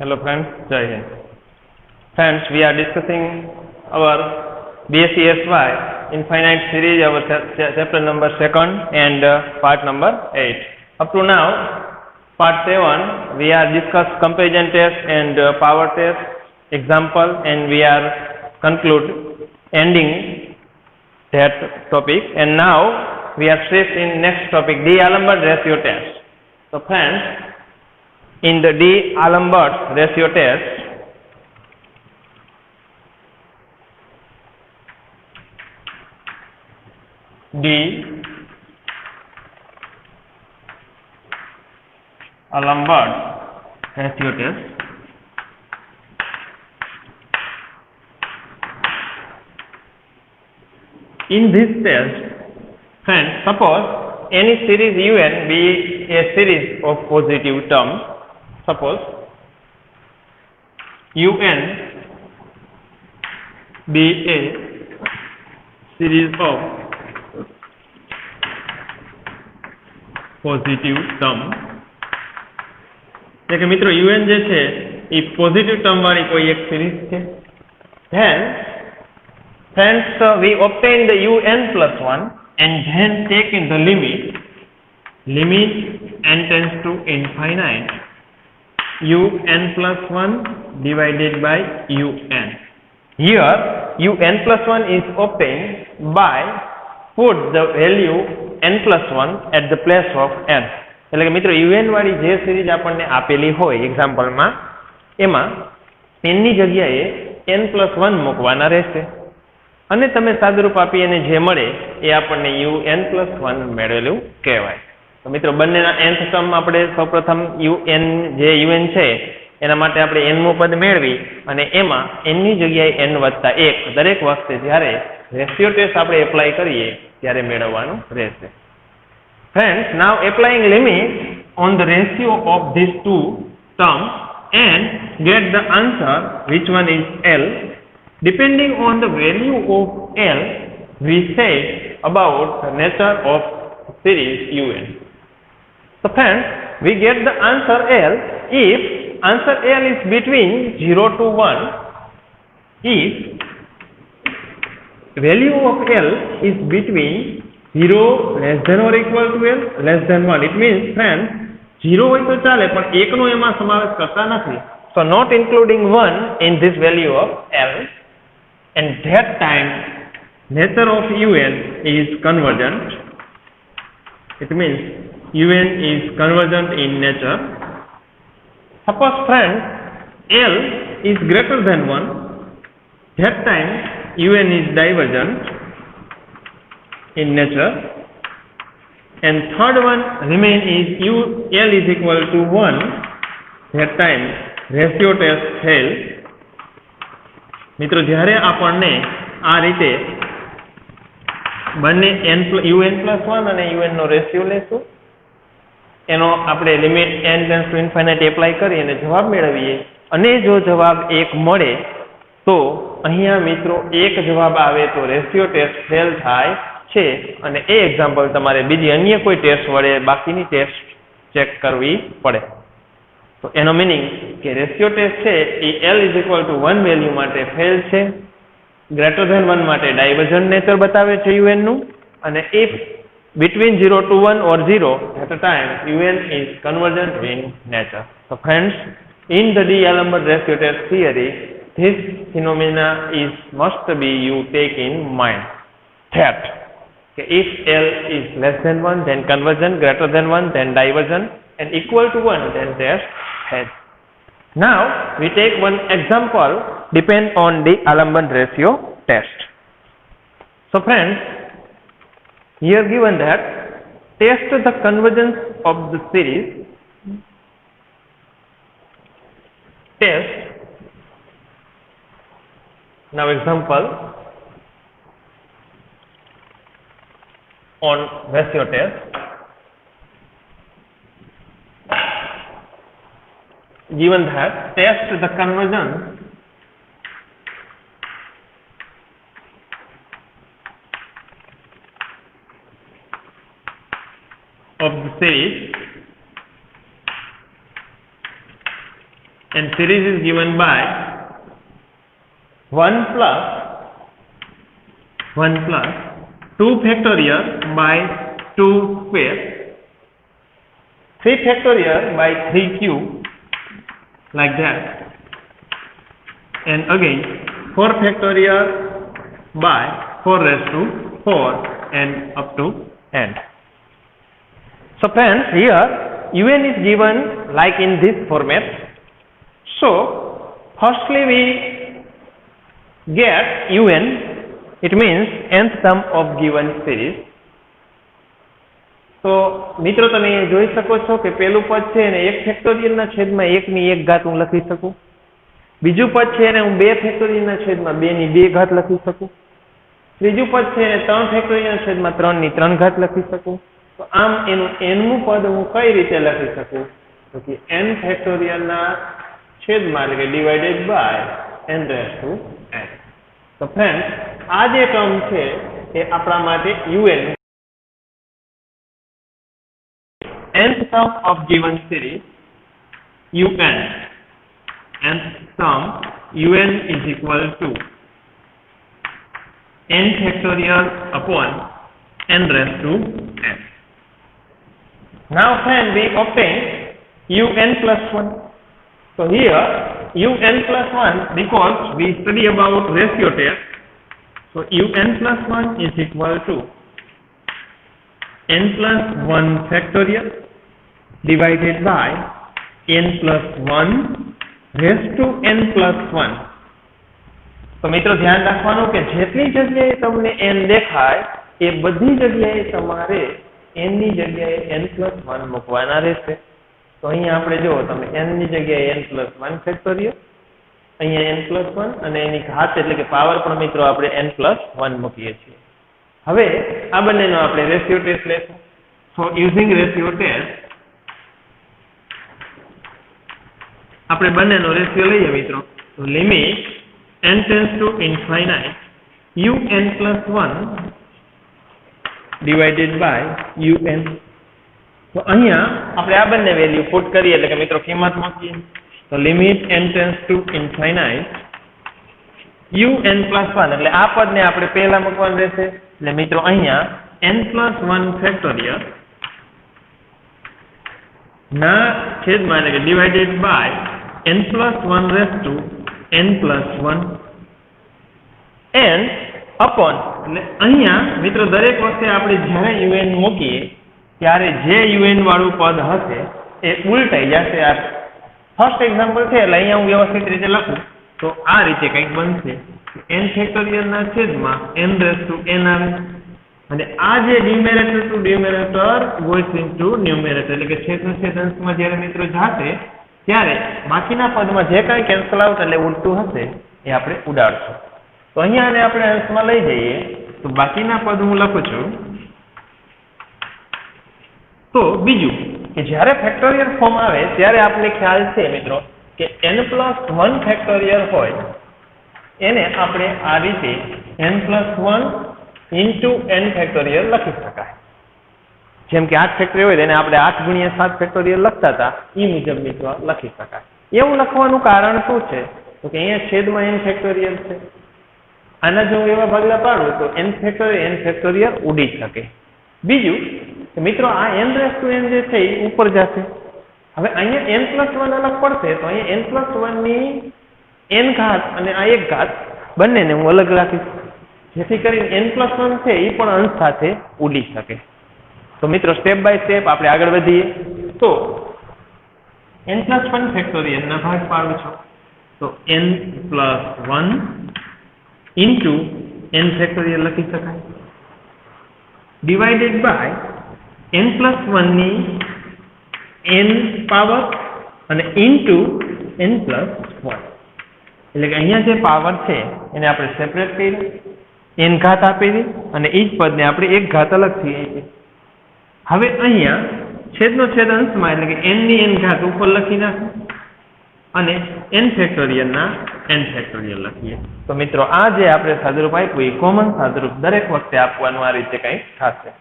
Hello friends, Jai Hind. Friends, we are discussing our BSc SY Infinite Series, our chapter number 2nd and part number 8. Up to now, part 7, we are discuss comparison test and power test example, and we are ending that topic. And now we are stressed in next topic, D'Alembert ratio test. So friends, in the D'Alembert ratio test, D'Alembert ratio test, in this test, friends, suppose any series UN be a series of positive terms. Suppose UN be a series of positive term. એટલે કે મિત્રો UN જે છે એ positive term વાળી કોઈ એક series છે. Then friends, we obtain the UN plus 1 and then take in the limit n tends to infinite, UN plus 1 divided by UN. Here UN plus 1 is obtained by put the value n plus 1 at the place of n. એટલે કે મિત્રો UN વાળી જે series આપણને આપેલી હોય એક્ઝામ્પલમાં, એમાં n ની જગ્યાએ n plus 1 મૂકવાના રહેશે અને તમે સાદુરૂપ આપી અને જે મળે એ આપણને UN plus 1 મેળવેલું કહેવાય. તો મિત્રો બંનેના nth ટર્મ આપણે સૌપ્રથમ UN જે UN છે એના માટે આપણે n મું પદ મેળવી અને એમાં n ની જગ્યાએ n વત્તા 1 દરેક વખતે જ્યારે રેશિયો ટેસ્ટ આપણે એપ્લાય કરીએ ત્યારે મેળવવાનું રહેશે. Friends, now applying limit on the ratio of these two terms and get the answer which one is L. Depending on the value of L, we say about the nature of series UN. So friends, we get the answer L if answer L is between 0 to 1. If value of L is between 0 less than or equal to L less than 1. It means friends, 0 હોય તો ચાલે પણ 1 નો એમાં સમાવેશ કરતા નથી. So not including 1 in this value of L, and that time nature of UN is convergent. It means UN is convergent in nature. Suppose friends, L is greater than 1, that time UN is divergent in nature, and third one remain is L is equal to 1, that time ratio test fail. મિત્રો જ્યારે આપણને આ રીતે બંને UN plus 1 અને UN નો ratio લેશું, એનો આપણે limit n tends to infinite apply કરી અને જવાબ મેળવીએ અને જો જવાબ 1 મળે તો અહીંયા મિત્રો એક જવાબ આવે તો રેશિયો ટેસ્ટ ફેલ થાય છે અને એ એક્ઝામ્પલ તમારે બીજી અન્ય કોઈ ટેસ્ટ વડે બાકીની ટેસ્ટ ચેક કરવી પડે. તો એનો મિનિંગ કે રેશિયો ટેસ્ટ છે એ L is equal to 1 value માટે ફેલ છે, ગ્રેટર ધેન 1 માટે ડાયવર્જન્ટ નેચર બતાવે છે UN નું, અને if between 0 to 1 or 0 at a time UN is convergent in nature. So friends, in the D'Alembert ratio test theory, this phenomena is must be you take in mind that if L is less than 1 then convergent, greater than 1 then divergent, and equal to 1 then test has. Now we take one example depend on the D'Alembert ratio test. So friends, here given that test the convergence of the series, test. Now example on ratio test. Given that test the convergence of the series and series is given by 1 plus 2 factorial by 2 square, 3 factorial by 3 cube, like that, and again 4 factorial by 4 raised to 4 and up to n. So friends, here un is given like in this format. So firstly we get un, it means nth term of given series. તો મિત્રો તમે જોઈ શકો છો કે પહેલું પદ છે એને 1 ફેક્ટોરિયલના છેદમાં 1 ની 1 ઘાત હું લખી શકું. બીજું પદ છે એને હું 2 ફેક્ટોરિયલના છેદમાં 2 ની 2 ઘાત લખી શકું. ત્રીજું પદ છે એને 3 ફેક્ટોરિયલના છેદમાં 3 ની 3 ઘાત લખી શકું. તો આમ એનું nમું પદ હું કઈ રીતે લખી શકું? તો કે n ફેક્ટોરિયલના છેદમાં એટલે કે divided by n raise to n. તો ફ્રેન્ડ્સ, આ જે ટર્મ છે એ આપણા માટે un, nth term of given series un, nth term un is equal to n factorial upon n raised to n. Now friend, we obtain un plus 1. So here un plus 1, because we study about ratio test, so un plus 1 is equal to n plus 1 factorial divided by n plus 1 raised to n plus 1. તો મિત્રો ધ્યાન રાખવાનું કે જેટલી જગ્યાએ તમને n દેખાય એ બધી જગ્યાએ તમારે n ની જગ્યાએ n plus 1 મૂકવાના રહેશે. તો અહીંયા આપણે જો તમે n ની જગ્યાએ n plus 1 ફેક્ટોરિયલ, અહીંયા n plus 1 અને એની ઘાત એટલે કે પાવર પણ મિત્રો આપણે n plus 1 મૂકીએ છીએ. હવે આ બંનેનો આપણે રેશિયો ટેસ્ટ લેશું. સો યુઝિંગ રેશિયો ટેસ્ટ આપણે બંનેનો રેશિયો લઈએ મિત્રો. તો limit n tends to infinite un plus 1 divided by un. તો અહીંયા આપણે આ બંને વેલ્યુ પુટ કરીએ એટલે કે મિત્રો કિંમત મૂકીએ. તો limit n tends to infinite un plus 1 એટલે આ પદને આપણે પહેલા મૂકવાનું રહેશે. એટલે મિત્રો અહીંયા n plus 1 ફેક્ટોરિયલ ના છેદમાં એટલે કે divided by n plus 1 raised to n plus 1 and upon, એટલે અહીંયા મિત્રો દરેક વખતે આપણે જ્યારે un મૂકીએ ત્યારે જે un વાળું પદ હશે એ ઉલટાઈ જશે. આ ફર્સ્ટ એક્ઝામ્પલ છે એટલે અહીંયા હું વ્યવસ્થિત રીતે લખું તો આ રીતે કંઈક બનશે. n ફેક્ટોરિયલના છેદમાં n raised to n આવે અને આ જે numerator to numerator goes into numerator એટલે કે છેદનો છેદ અંશમાં જ્યારે મિત્રો જાશે ત્યારે બાકીના પદમાં જે કાંઈ કેન્સલ આઉટ એટલે ઉલટું હશે એ આપણે ઉડાડશું. તો અહીંયા આને આપણે અંશમાં લઈ જઈએ તો બાકીના પદ હું લખું છું. તો બીજું કે જ્યારે ફેક્ટોરિયલ ફોર્મ આવે ત્યારે આપણે ખ્યાલ છે મિત્રો કે n plus 1 ફેક્ટોરિયલ હોય એને આપણે આ રીતે n plus 1 into n factorial લખી શકાય. જેમ કે 8 ફેક્ટોરિયલ હોય એને આપણે 8 ગુણ્યા 7 ફેક્ટોરિયલ લખતા હતા એ મુજબ મિત્રો લખી શકાય. એવું લખવાનું કારણ શું છે? તો કે અહીંયા છેદમાં n ફેક્ટોરિયલ છે. આના જો એવા ભાગલા પાડું તો n ફેક્ટોરિયલ ઉડી શકે. બીજું કે મિત્રો આ n raised to n જે છે એ ઉપર જશે. હવે અહીંયા n plus 1 અલગ પડશે તો અહીંયા n plus 1 ની n ઘાત અને આ એક ઘાત બંનેને હું અલગ રાખીશ જેથી કરીને n plus 1 છે એ પણ અંશ સાથે ઉડી શકે. તો મિત્રો સ્ટેપ બાય સ્ટેપ આપણે આગળ વધીએ. તો n plus 1 ફેક્ટોરિયલ ના ભાગ પાડું છું તો n plus 1 into n factorial લખી શકાય ડિવાઇડેડ બાય n plus 1 ની n પાવર અને into n plus 1 એટલે કે અહીંયા જે પાવર છે એને આપણે સેપરેટ કરી n ઘાત આપી દી અને એ જ પદને આપણે એક ઘાત અલગથી આપી. હવે અહીંયા છેદનો છેદ અંશમાં એટલે કે n ની n ઘાત ઉપર લખી નાખો અને n ફેક્ટોરિયલના n ફેક્ટોરિયલ લખીએ. તો મિત્રો આ જે આપણે સાદુરૂપ આપ્યું એ કોમન સાદુરૂપ દરેક વખતે આપવાનું આ રીતે કંઈક થશે.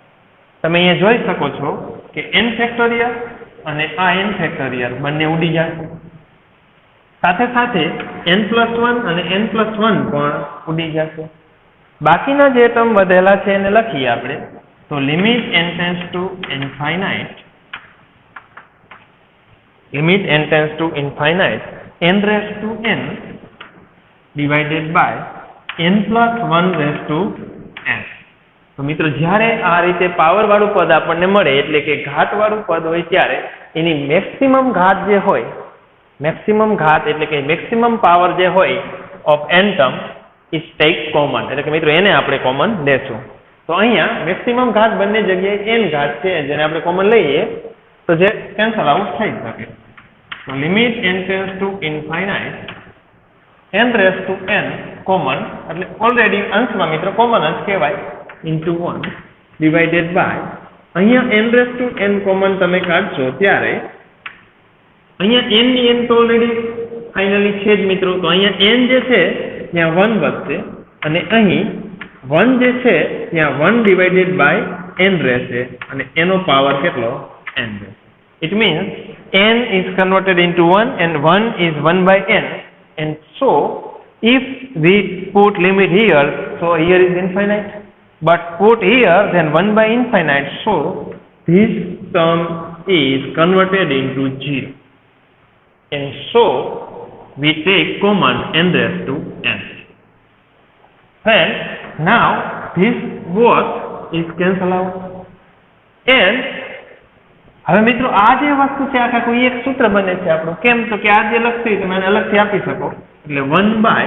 તમે અહીંયા જોઈ શકો છો કે n ફેક્ટોરિયલ અને આ n ફેક્ટોરિયલ બંને ઉડી જશે. સાથે સાથે n+1 અને n+1 પણ ઉડી જશે. બાકીના જે ટર્મ વધેલા છે એને લખીએ આપણે. તો limit n tends to infinite n raise to n divided by n+1 raise to n. તો મિત્રો જ્યારે આ રીતે પાવર વાળું પદ આપણને મળે એટલે કે ઘાત વાળું પદ હોય ત્યારે એની મેક્સિમમ ઘાત જે હોય, મેક્સિમમ ઘાત એટલે કે મેક્સિમમ પાવર જે હોય of n term is take common, એટલે કે મિત્રો એને આપણે કોમન લેશું. તો અહીંયા મેક્સિમમ ઘાત બંને જગ્યાએ n ઘાત છે જેને આપણે કોમન લઈએ તો જે કેન્સલ આઉટ થઈ શકે. તો limit n tends to infinite n raise to n common એટલે ઓલરેડી અંશમાં મિત્રો કોમન જ કહેવાય into 1 divided by અહીંયા n raise to n common તમે કાઢશો ત્યારે અહીંયા n ની n તો ઓલરેડી ફાઇનલી છે જ મિત્રો. તો અહીંયા n જે છે ત્યાં 1 વધશે અને અહીં 1 જે છે ત્યાં 1 divided by n રહેશે અને એનો પાવર કેટલો n રહેશે. It means n is converted into 1 and 1 is 1 by n, and so if we put limit here, so here is infinite, but put here then 1 by infinite, so this term is converted into 0, and so we take common n raised to n. And now this both is cancel out, and હવે મિત્રો આ જે વસ્તુ છે આખા કોઈ એક સૂત્ર બને છે આપણું. કેમ તો કે આ જે લખતી તમે આને અલગથી આપી શકો એટલે 1 by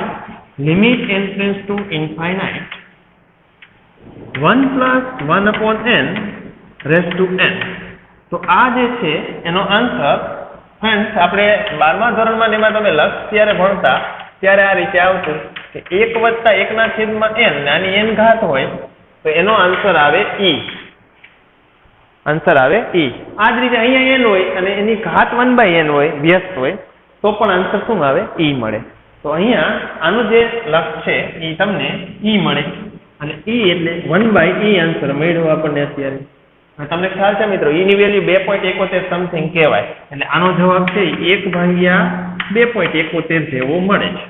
limit n tends to infinite 1 plus 1 upon n raised to n. તો આ જે છે એનો આન્સર ફ્રેન્ડ્સ આપણે 12મા ધોરણમાં એમાં તમે લક્ષ ત્યારે ભણતા ત્યારે આ રીતે આવતું કે 1 વત્તા 1 ના છેદમાં n આની n ઘાત હોય તો એનો આન્સર આવે e. આન્સર આવે e. આ જ રીતે અહીંયા n હોય અને એની ઘાત 1 by n હોય વ્યસ્ત હોય તો પણ આન્સર શું આવે e મળે. તો અહીંયા આનું જે લક્ષ છે એ તમને e મળે અને e એટલે 1 by e આન્સર મળ્યો આપણને અત્યારે. તમને ખ્યાલ છે મિત્રો e ની વેલ્યુ 2.71 સમથિંગ કહેવાય એટલે આનો જવાબ છે 1/2.71 જેવો મળે છે.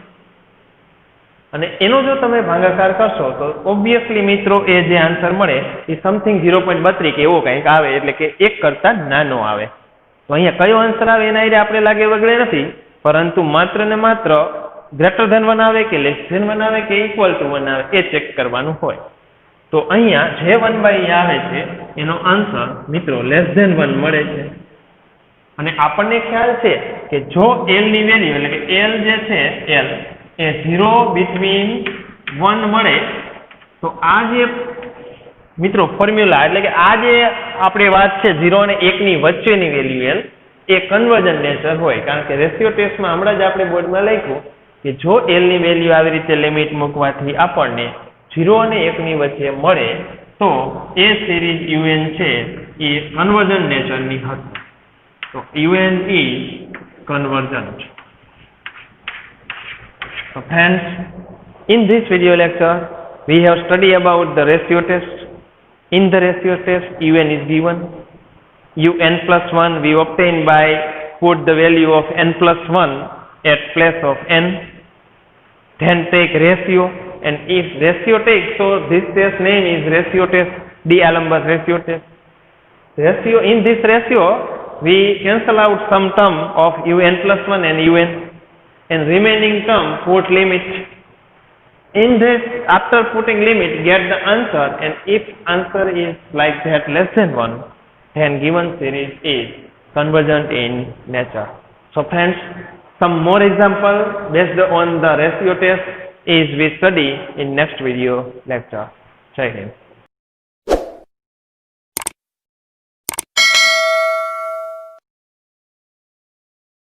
અને એનો જો તમે ભાગાકાર કરશો તો ઓબ્વિયસલી મિત્રો એ જે આન્સર મળે એ સમથિંગ 0.32 કે એવો કંઈક આવે એટલે કે 1 કરતા નાનો આવે. તો અહીંયા કયો આન્સર આવે એના આઈડિયા આપણે લાગે વગડે નથી, પરંતુ માત્ર ને માત્ર ગ્રેટર ધેન 1 આવે કે લેસ ધેન 1 આવે કે ઇક્વલ ટુ 1 આવે એ ચેક કરવાનું હોય. તો અહીંયા જે 1 by e આવે છે એનો આન્સર મિત્રો લેસ ધેન 1 મળે છે. અને આપણને ખ્યાલ છે કે જો l ની વેલ્યુ એટલે કે l જે છે l એ 0 between 1 મળે તો આ જે મિત્રો ફોર્મ્યુલા એટલે કે આ જે આપણે વાત છે 0 અને 1 ની વચ્ચેની વેલ્યુ l એ કન્વર્જન્ટ નેચર હોય. કારણ કે રેશિયો ટેસ્ટમાં હમણાં જ આપણે બોર્ડમાં લખ્યું કે જો l ની વેલ્યુ આવી રીતે લિમિટ મૂકવાથી આપણને 0 અને 1 ની વચ્ચે મળે તો એ સિરીઝ un છે એ કન્વર્જન્ટ નેચરની હશે. તો un is convergent. So friends, in this video lecture we have studied about the ratio test. In the ratio test un is given, un plus 1 we obtain by put the value of n plus 1 at place of n, then take ratio, and if ratio take, so this test name is ratio test, D'Alembert ratio test. Ratio, in this ratio we cancel out some term of un plus 1 and un, and remaining term put limit. In this, after putting limit, get the answer, and if answer is like that less than 1, then given series is convergent in nature. So friends, some more example based on the ratio test is we study in next video lecture. Jai Hind.